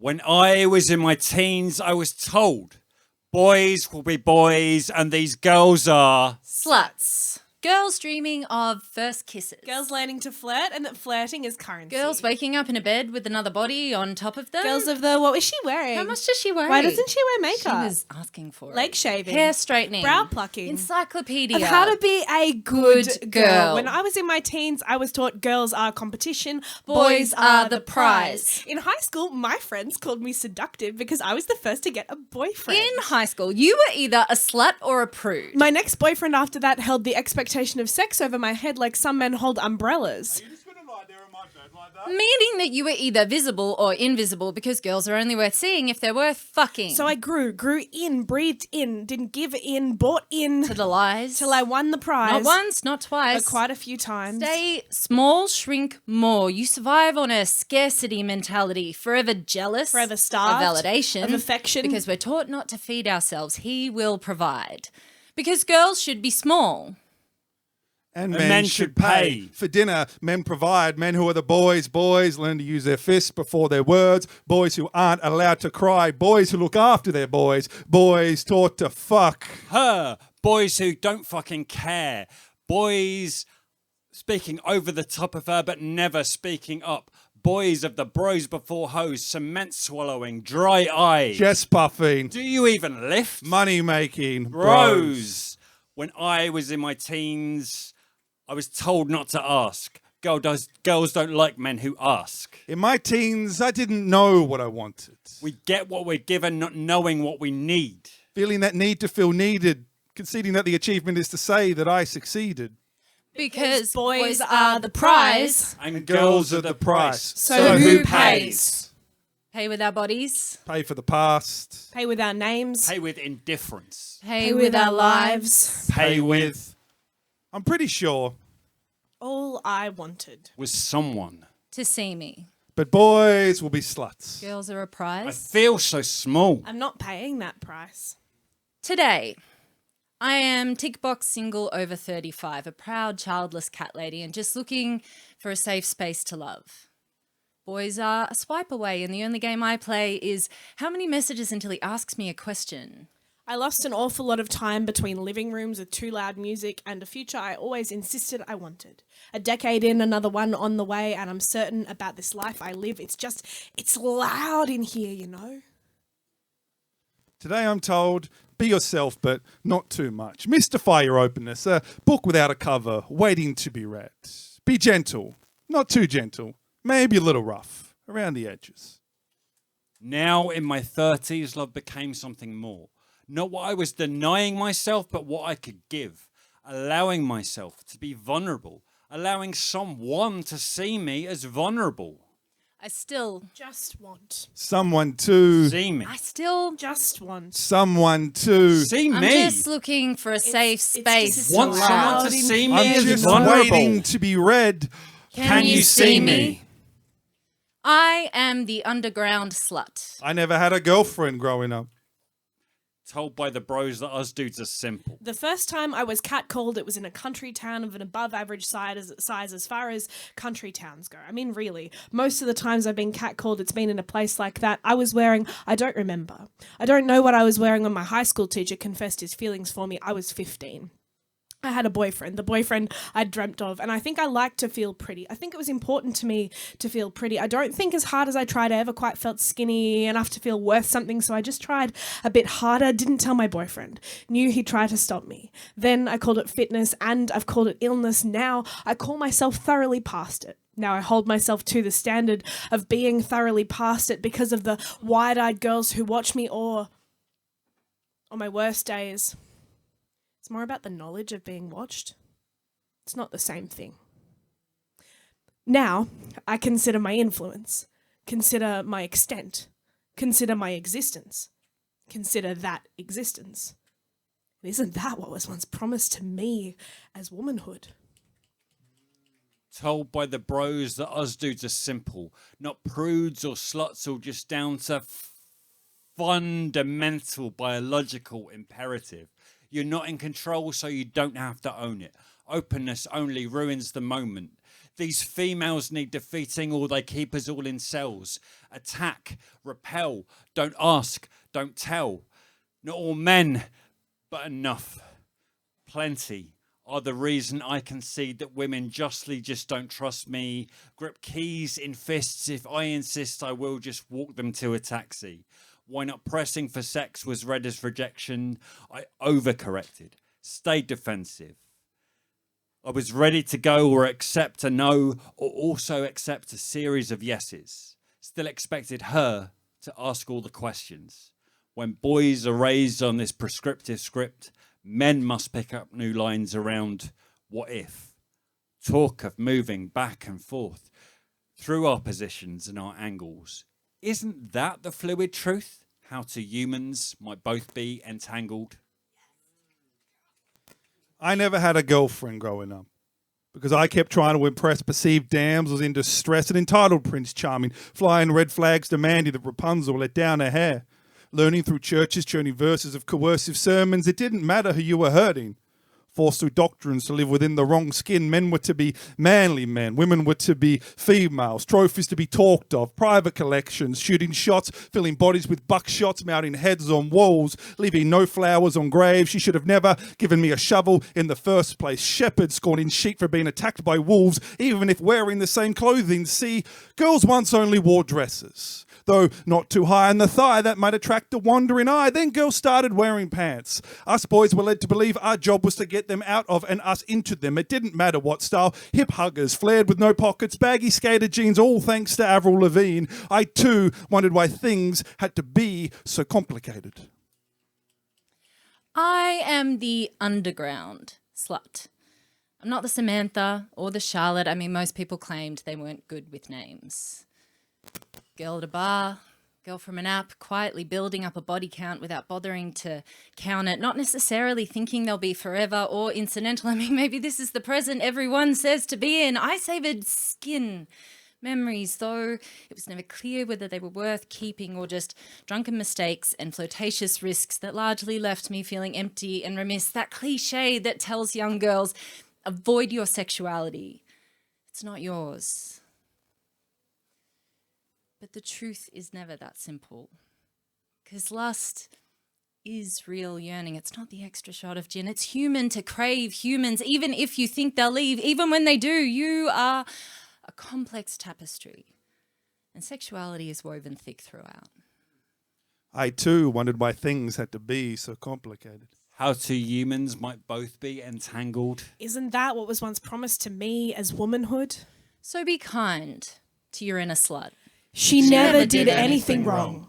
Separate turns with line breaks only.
When I was in my teens, I was told boys will be boys and these girls are...
Sluts. Girls dreaming of first kisses.
Girls learning to flirt and that flirting is currency.
Girls waking up in a bed with another body on top of them.
Girls of the, what was she wearing?
How much does she weigh?
Why doesn't she wear makeup?
She was asking for it.
Leg shaving.
Hair straightening.
Brow plucking.
Encyclopedia.
Of how to be a good
girl.
When I was in my teens, I was taught girls are competition,
Boys are the prize.
In high school, my friends called me seductive because I was the first to get a boyfriend.
In high school, you were either a slut or a prude.
My next boyfriend after that held the expectation of sex over my head like some men hold umbrellas.
Are you just going to lie there in my bed like that?
Meaning that you were either visible or invisible because girls are only worth seeing if they're worth fucking.
So I grew in, breathed in, didn't give in, bought in.
To the lies.
Till I won the prize.
Not once, not twice.
But quite a few times.
Stay small, shrink more. You survive on a scarcity mentality, forever jealous.
Forever starved.
Of validation.
Of affection.
Because we're taught not to feed ourselves. He will provide. Because girls should be small.
And
men should pay.
For dinner, men provide. Men who are the boys. Boys learn to use their fists before their words. Boys who aren't allowed to cry. Boys who look after their boys. Boys taught to fuck.
Her. Boys who don't fucking care. Boys speaking over the top of her but never speaking up. Boys of the bros before hoes. Cement swallowing. Dry eye.
Chest puffing.
Do you even lift?
Money making.
Bros. When I was in my teens, I was told not to ask. Girls don't like men who ask.
In my teens, I didn't know what I wanted.
We get what we're given, not knowing what we need.
Feeling that need to feel needed. Conceding that the achievement is to say that I succeeded.
Because
boys are the prize.
And girls are the price.
So who pays?
Pay with our bodies.
Pay for the past.
Pay with our names.
Pay with indifference.
Pay with our lives.
Pay with...
I'm pretty sure.
All I wanted
was someone.
To see me.
But boys will be sluts.
Girls are a
I
prize.
feel so small.
I'm not paying that price.
Today, I am tick box single over 35, a proud childless cat lady and just looking for a safe space to love. Boys are a swipe away and the only game I play is how many messages until he asks me a question.
I lost an awful lot of time between living rooms with too loud music and a future I always insisted I wanted. A decade in, another one on the way, and I'm certain about this life I live. It's loud in here, you know?
Today I'm told, be yourself, but not too much. Mystify your openness. A book without a cover, waiting to be read. Be gentle, not too gentle. Maybe a little rough, around the edges.
Now in my 30s, love became something more. Not what I was denying myself, but what I could give. Allowing myself to be vulnerable. Allowing someone to see me as vulnerable.
I still
Just want.
Someone to...
See me.
I still
Just want.
Someone to...
See
I'm
me.
just looking for a safe space.
just
to
Want
laugh.
someone to see me
I'm
as
just
vulnerable.
waiting to be read.
Can you see me?
I am the underground slut.
I never had a girlfriend growing up.
Told by the bros that us dudes are simple.
The first time I was catcalled, it was in a country town of an above-average size as far as country towns go. I mean, really, most of the times I've been catcalled, it's been in a place like that. I don't remember. I don't know what I was wearing when my high school teacher confessed his feelings for me. I was 15. I had a boyfriend, the boyfriend I dreamt of, and I think I liked to feel pretty. I think it was important to me to feel pretty. I don't think as hard as I tried, I ever quite felt skinny enough to feel worth something, so I just tried a bit harder, didn't tell my boyfriend. Knew he'd try to stop me. Then I called it fitness, and I've called it illness. Now I call myself thoroughly past it. Now I hold myself to the standard of being thoroughly past it because of the wide-eyed girls who watch me, or on my worst days... It's more about the knowledge of being watched. It's not the same thing. Now, I consider my influence, consider my extent, consider my existence, consider that existence. Isn't that what was once promised to me as womanhood?
Told by the bros that us dudes are simple, not prudes or sluts, or just down to fundamental biological imperative. You're not in control, so you don't have to own it. Openness only ruins the moment. These females need defeating or they keep us all in cells. Attack, repel, don't ask, don't tell. Not all men, but enough. Plenty are the reason I concede that women justly just don't trust me. Grip keys in fists. If I insist, I will just walk them to a taxi. Why not pressing for sex was read as rejection? I overcorrected, stayed defensive. I was ready to go or accept a no or also accept a series of yeses. Still expected her to ask all the questions. When boys are raised on this prescriptive script, men must pick up new lines around what if. Talk of moving back and forth through our positions and our angles. Isn't that the fluid truth? How two humans might both be entangled?
I never had a girlfriend growing up because I kept trying to impress perceived damsels in distress, an entitled Prince Charming, flying red flags demanding that Rapunzel let down her hair. Learning through churches, churning verses of coercive sermons, it didn't matter who you were hurting. Forced through doctrines to live within the wrong skin, men were to be manly men, women were to be females, trophies to be talked of, private collections, shooting shots, filling bodies with buckshots, mounting heads on walls, leaving no flowers on graves. She should have never given me a shovel in the first place. Shepherds scorning sheep for being attacked by wolves, even if wearing the same clothing. See, girls once only wore dresses, though not too high in the thigh, that might attract the wandering eye. Then girls started wearing pants. Us boys were led to believe our job was to get them out of and us into them. It didn't matter what style. Hip huggers, flared with no pockets, baggy skater jeans, all thanks to Avril Lavigne. I too wondered why things had to be so complicated.
I am the underground slut. I'm not the Samantha or the Charlotte. I mean, most people claimed they weren't good with names. Girl at a bar, girl from an app, quietly building up a body count without bothering to count it, not necessarily thinking they'll be forever or incidental. I mean, maybe this is the present everyone says to be in. I savoured skin memories, though it was never clear whether they were worth keeping or just drunken mistakes and flirtatious risks that largely left me feeling empty and remiss. That cliche that tells young girls, avoid your sexuality. It's not yours. But the truth is never that simple. Because lust is real yearning. It's not the extra shot of gin. It's human to crave humans, even if you think they'll leave. Even when they do, you are a complex tapestry. And sexuality is woven thick throughout.
I too wondered why things had to be so complicated.
How two humans might both be entangled.
Isn't that what was once promised to me as womanhood?
So be kind to your inner slut.
She never did anything wrong.